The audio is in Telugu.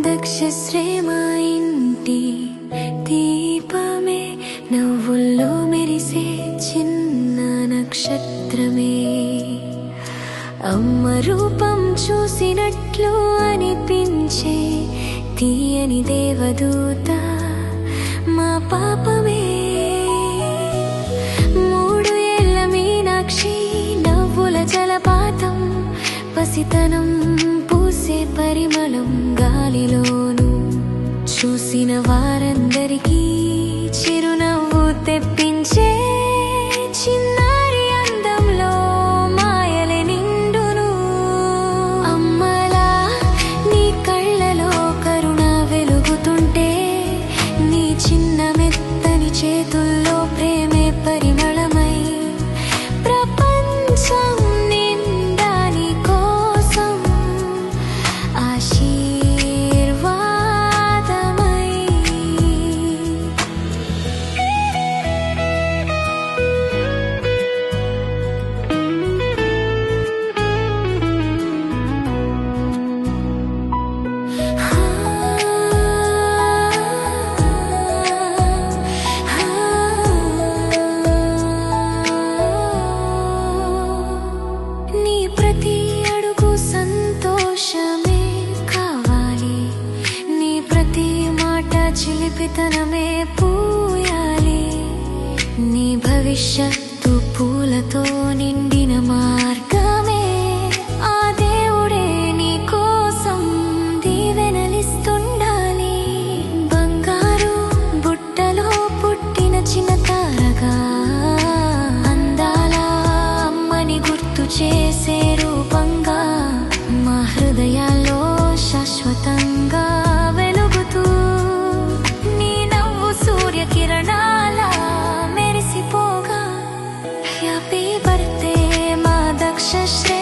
దక్షశ్రీ మా ఇంటి దీపమే, నవ్వుల్లో మెరిసే చిన్న నక్షత్రమే. అమ్మ రూపం చూసినట్లు అనిపించే తీయని దేవదూత మా పాపమే. 3 ఏళ్ల మీనాక్షి నవ్వుల జలపాతం, పసితనం పూసే పరిమళం గాలిలోను. చూసిన వారందరికీ చిరునవ్వు తెప్పించే చిన్నారి అందంలో మాయలే నిండును. అమ్మలా నీ కళ్ళలో కరుణ వెలుగుతుంటే, నీ చిన్న మెత్తని చేతుల్లో ప్రేమే పరిమళమై ప్రపంచం నిండా నీ కోసం ఆశీర్వాదమై. నీ ప్రతి అడుగు సంతోషమే కావాలి, నీ ప్రతి మాట చిలిపితనమే పూయాలి. నీ భవిష్యత్తు పూలతో నిండిన మార్గమే, ఆ దేవుడే నీ కోసం దీవెనలిస్తుండాలి. బంగారు బుట్టలో పుట్టిన చిన్న తారగా, అందాల అమ్మని గుర్తు చేసే రూపంగా మా హృదయాల్లో శాశ్వతంగా వెలుగుతూ, నీ నవ్వు సూర్యకిరణాల మెరిసిపోగా. హ్యాపీ బర్త్డే మా దక్షశ్రీ.